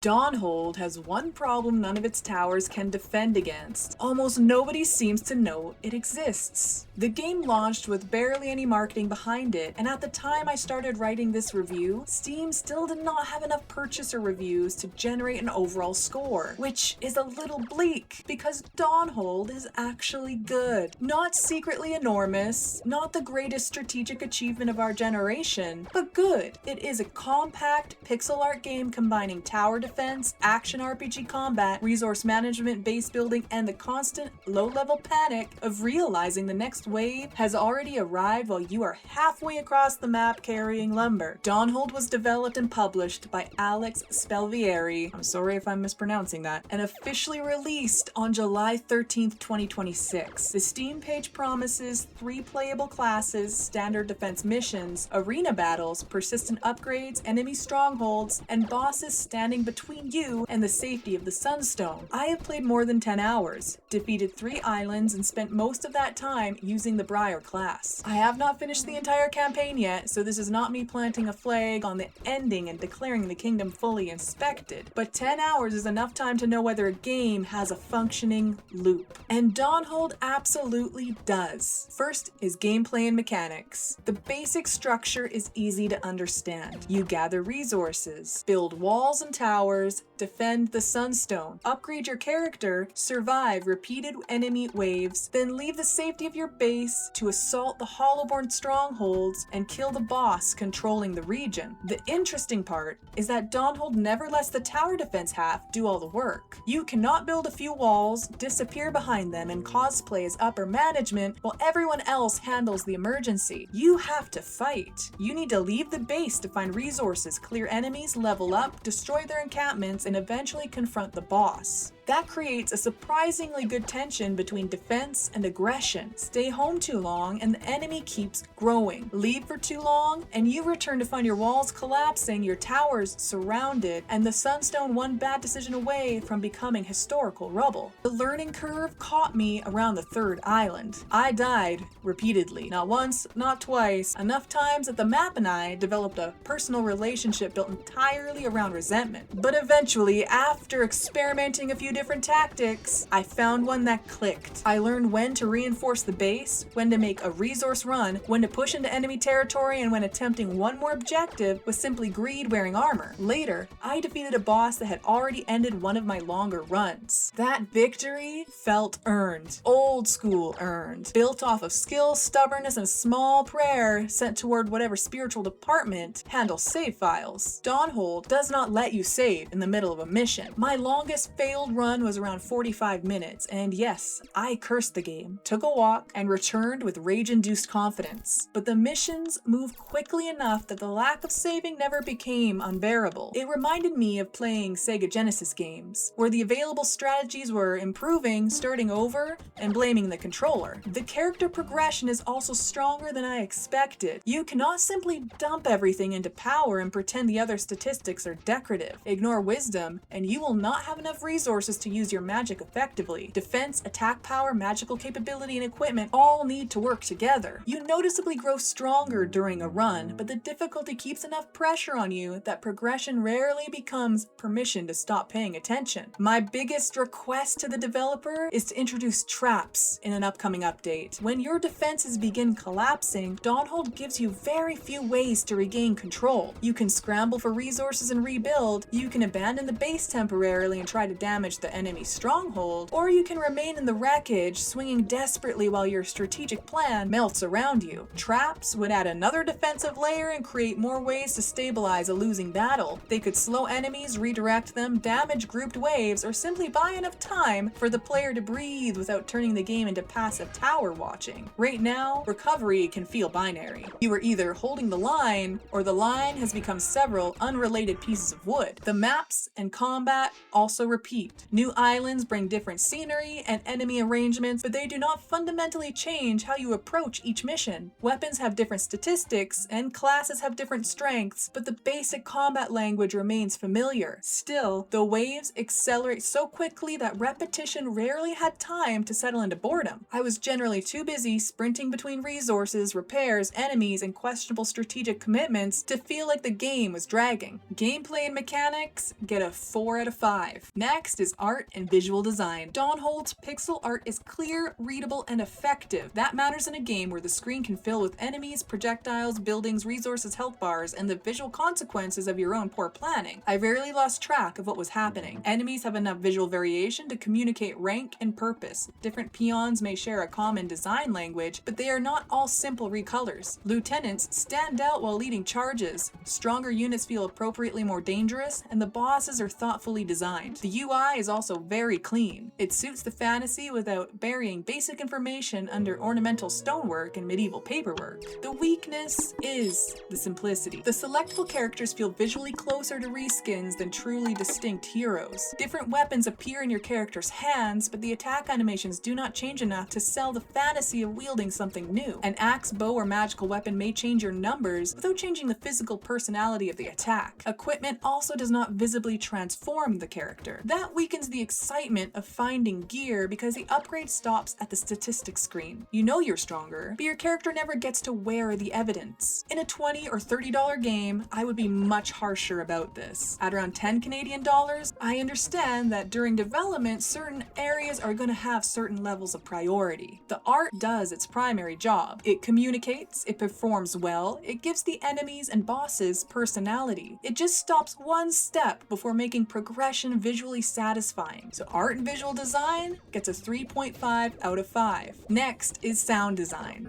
Dawnhold has one problem none of its towers can defend against. Almost nobody seems to know it exists. The game launched with barely any marketing behind it, and at the time I started writing this review, Steam still did not have enough purchaser reviews to generate an overall score, which is a little bleak, because Dawnhold is actually good. Not secretly enormous, not the greatest strategic achievement of our generation, but good. It is a compact, pixel art game combining tower defense, action RPG combat, resource management, base building, and the constant low-level panic of realizing the next wave has already arrived while you are halfway across the map carrying lumber. Dawnhold was developed and published by Alex Spelvieri, I'm sorry if I'm mispronouncing that, and officially released on July 13th, 2026. The Steam page promises 3 playable classes, standard defense missions, arena battles, persistent upgrades, enemy strongholds, and bosses standing between you and the safety of the Sunstone. I have played more than 10 hours, defeated 3 islands, and spent most of that time using the Briar class. I have not finished the entire campaign yet, so this is not me planting a flag on the ending and declaring the kingdom fully inspected, but 10 hours is enough time to know whether a game has a functioning loop. And Dawnhold absolutely does. First is gameplay and mechanics. The basic structure is easy to understand. You gather resources, build walls and towers, defend the Sunstone, upgrade your character, survive repeated enemy waves, then leave the safety of your base to assault the Hollowborn strongholds and kill the boss controlling the region. The interesting part is that Dawnhold never lets the tower defense half do all the work. You cannot build a few walls, disappear behind them, and cosplay as upper management while everyone else handles the emergency. You have to fight. You need to leave the base to find resources, clear enemies, level up, destroy their encampments, and eventually confront the boss. That creates a surprisingly good tension between defense and aggression. Stay home too long and the enemy keeps growing. Leave for too long and you return to find your walls collapsing, your towers surrounded, and the Sunstone one bad decision away from becoming historical rubble. The learning curve caught me around the 3rd island. I died repeatedly. Not once, not twice, enough times that the map and I developed a personal relationship built entirely around resentment. But eventually, after experimenting a few different tactics, I found one that clicked. I learned when to reinforce the base, when to make a resource run, when to push into enemy territory, and when attempting one more objective was simply greed wearing armor. Later, I defeated a boss that had already ended one of my longer runs. That victory felt earned. Old school earned. Built off of skill, stubbornness, and a small prayer sent toward whatever spiritual department handles save files. Dawnhold does not let you save in the middle of a mission. My longest failed run was around 45 minutes, and yes, I cursed the game, took a walk, and returned with rage-induced confidence. But the missions moved quickly enough that the lack of saving never became unbearable. It reminded me of playing Sega Genesis games, where the available strategies were improving, starting over, and blaming the controller. The character progression is also stronger than I expected. You cannot simply dump everything into power and pretend the other statistics are decorative. Ignore wisdom, and you will not have enough resources to use your magic effectively. Defense, attack power, magical capability, and equipment all need to work together. You noticeably grow stronger during a run, but the difficulty keeps enough pressure on you that progression rarely becomes permission to stop paying attention. My biggest request to the developer is to introduce traps in an upcoming update. When your defenses begin collapsing, Dawnhold gives you very few ways to regain control. You can scramble for resources and rebuild, you can abandon the base temporarily and try to damage the enemy's stronghold, or you can remain in the wreckage, swinging desperately while your strategic plan melts around you. Traps would add another defensive layer and create more ways to stabilize a losing battle. They could slow enemies, redirect them, damage grouped waves, or simply buy enough time for the player to breathe without turning the game into passive tower watching. Right now, recovery can feel binary. You are either holding the line, or the line has become several unrelated pieces of wood. The maps and combat also repeat. New islands bring different scenery and enemy arrangements, but they do not fundamentally change how you approach each mission. Weapons have different statistics, and classes have different strengths, but the basic combat language remains familiar. Still, the waves accelerate so quickly that repetition rarely had time to settle into boredom. I was generally too busy sprinting between resources, repairs, enemies, and questionable strategic commitments to feel like the game was dragging. Gameplay and mechanics get a 4 out of 5. Next is art and visual design. Dawnhold's pixel art is clear, readable, and effective. That matters in a game where the screen can fill with enemies, projectiles, buildings, resources, health bars, and the visual consequences of your own poor planning. I rarely lost track of what was happening. Enemies have enough visual variation to communicate rank and purpose. Different peons may share a common design language, but they are not all simple recolors. Lieutenants stand out while leading charges. Stronger units feel appropriately more dangerous, and the bosses are thoughtfully designed. The UI is also very clean. It suits the fantasy without burying basic information under ornamental stonework and medieval paperwork. The weakness is the simplicity. The selectable characters feel visually closer to reskins than truly distinct heroes. Different weapons appear in your character's hands, but the attack animations do not change enough to sell the fantasy of wielding something new. An axe, bow, or magical weapon may change your numbers without changing the physical personality of the attack. Equipment also does not visibly transform the character. That weakens the excitement of finding gear because the upgrade stops at the statistics screen. You know you're stronger, but your character never gets to wear the evidence. In a $20 or $30 game, I would be much harsher about this. At around 10 Canadian dollars, I understand that during development, certain areas are going to have certain levels of priority. The art does its primary job. It communicates, it performs well, it gives the enemies and bosses personality. It just stops one step before making progression visually satisfying. So art and visual design gets a 3.5 out of 5. Next is sound design.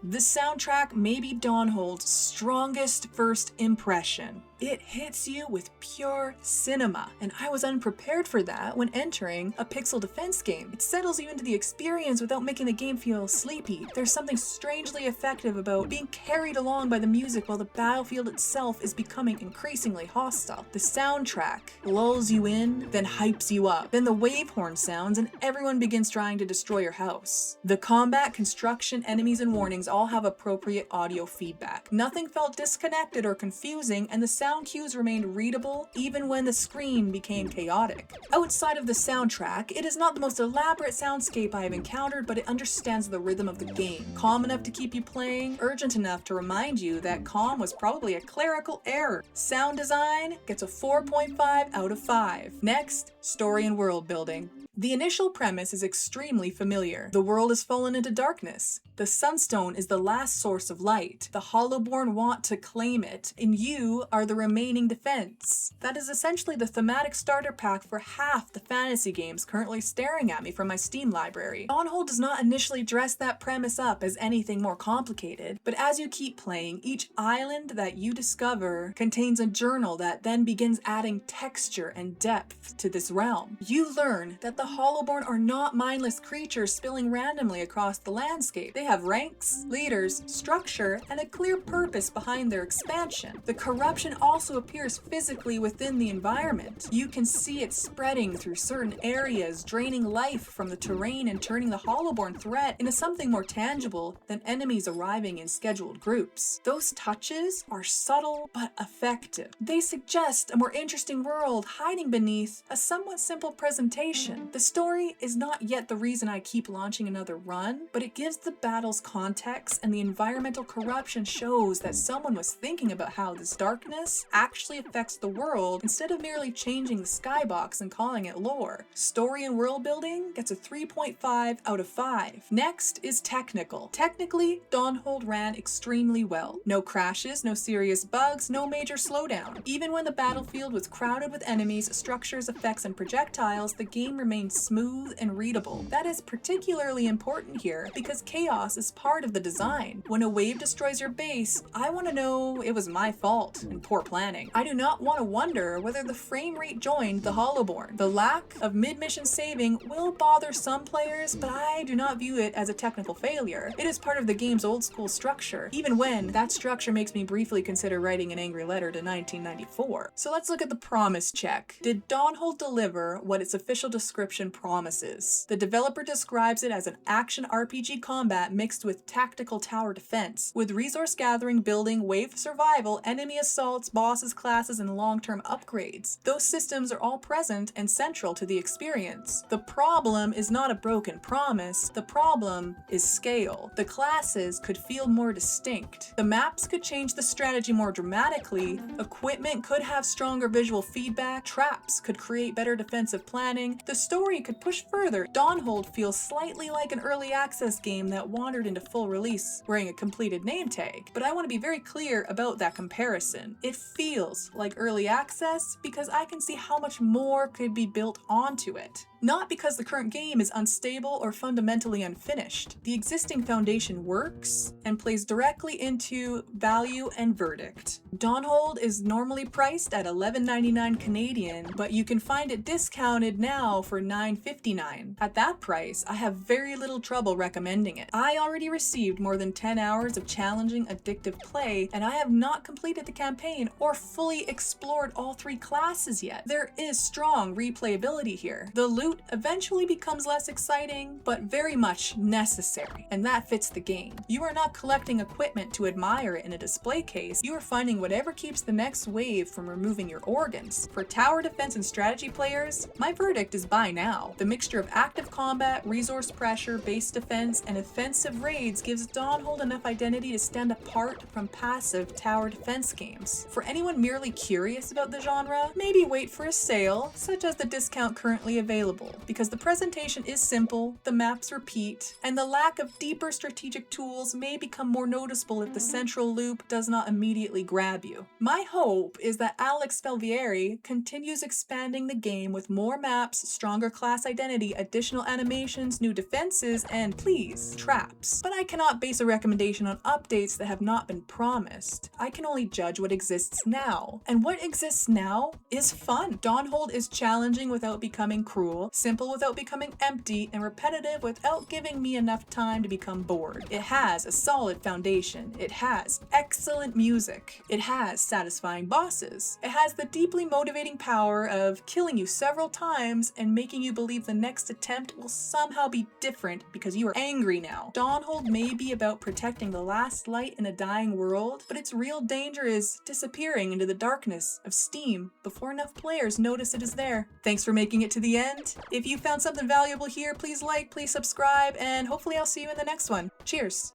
The soundtrack may be Dawnhold's strongest first impression. It hits you with pure cinema, and I was unprepared for that when entering a pixel defense game. It settles you into the experience without making the game feel sleepy. There's something strangely effective about being carried along by the music while the battlefield itself is becoming increasingly hostile. The soundtrack lulls you in, then hypes you up. Then the wave horn sounds and everyone begins trying to destroy your house. The combat, construction, enemies, and warnings all have appropriate audio feedback. Nothing felt disconnected or confusing, and the sound cues remained readable even when the screen became chaotic. Outside of the soundtrack, it is not the most elaborate soundscape I have encountered, but it understands the rhythm of the game. Calm enough to keep you playing, urgent enough to remind you that calm was probably a clerical error. Sound design gets a 4.5 out of 5. Next, story and world building. The initial premise is extremely familiar. The world has fallen into darkness. The Sunstone is the last source of light. The Hollowborn want to claim it, and you are the remaining defense. That is essentially the thematic starter pack for half the fantasy games currently staring at me from my Steam library. Dawnhold does not initially dress that premise up as anything more complicated, but as you keep playing, each island that you discover contains a journal that then begins adding texture and depth to this realm. You learn that the Hollowborn are not mindless creatures spilling randomly across the landscape. They have ranks, leaders, structure, and a clear purpose behind their expansion. The corruption also appears physically within the environment. You can see it spreading through certain areas, draining life from the terrain and turning the Hollowborn threat into something more tangible than enemies arriving in scheduled groups. Those touches are subtle but effective. They suggest a more interesting world hiding beneath a somewhat simple presentation. The story is not yet the reason I keep launching another run, but it gives the battle's context, and the environmental corruption shows that someone was thinking about how this darkness actually affects the world instead of merely changing the skybox and calling it lore. Story and world building gets a 3.5 out of 5. Next is technical. Technically, Dawnhold ran extremely well. No crashes, no serious bugs, no major slowdown. Even when the battlefield was crowded with enemies, structures, effects, and projectiles, the game remained remain smooth and readable. That is particularly important here because chaos is part of the design. When a wave destroys your base, I want to know it was my fault and poor planning. I do not want to wonder whether the frame rate joined the Hollowborn. The lack of mid-mission saving will bother some players, but I do not view it as a technical failure. It is part of the game's old school structure, even when that structure makes me briefly consider writing an angry letter to 1994. So let's look at the promise check. Did Dawnhold deliver what its official description promises? The developer describes it as an action RPG combat mixed with tactical tower defense, with resource gathering, building, wave survival, enemy assaults, bosses, classes, and long-term upgrades. Those systems are all present and central to the experience. The problem is not a broken promise, the problem is scale. The classes could feel more distinct. The maps could change the strategy more dramatically, equipment could have stronger visual feedback, traps could create better defensive planning, the story could push further. Dawnhold feels slightly like an early access game that wandered into full release wearing a completed name tag, but I want to be very clear about that comparison. It feels like early access because I can see how much more could be built onto it. Not because the current game is unstable or fundamentally unfinished. The existing foundation works and plays directly into value and verdict. Dawnhold is normally priced at $11.99 Canadian, but you can find it discounted now for $9.59. At that price, I have very little trouble recommending it. I already received more than 10 hours of challenging addictive play, and I have not completed the campaign or fully explored all 3 classes yet. There is strong replayability here. The loot eventually becomes less exciting, but very much necessary, and that fits the game. You are not collecting equipment to admire it in a display case, you are finding whatever keeps the next wave from removing your organs. For tower defense and strategy players, my verdict is buy now. The mixture of active combat, resource pressure, base defense, and offensive raids gives Dawnhold enough identity to stand apart from passive tower defense games. For anyone merely curious about the genre, maybe wait for a sale, such as the discount currently available, because the presentation is simple, the maps repeat, and the lack of deeper strategic tools may become more noticeable if the central loop does not immediately grab you. My hope is that Alex Spelvieri continues expanding the game with more maps, stronger class identity, additional animations, new defenses, and please, traps. But I cannot base a recommendation on updates that have not been promised. I can only judge what exists now, and what exists now is fun. Dawnhold is challenging without becoming cruel, simple without becoming empty, and repetitive without giving me enough time to become bored. It has a solid foundation. It has excellent music. It has satisfying bosses. It has the deeply motivating power of killing you several times and making you believe the next attempt will somehow be different because you are angry now. Dawnhold may be about protecting the last light in a dying world, but its real danger is disappearing into the darkness of Steam before enough players notice it is there. Thanks for making it to the end. If you found something valuable here, please like, please subscribe, and hopefully I'll see you in the next one. Cheers!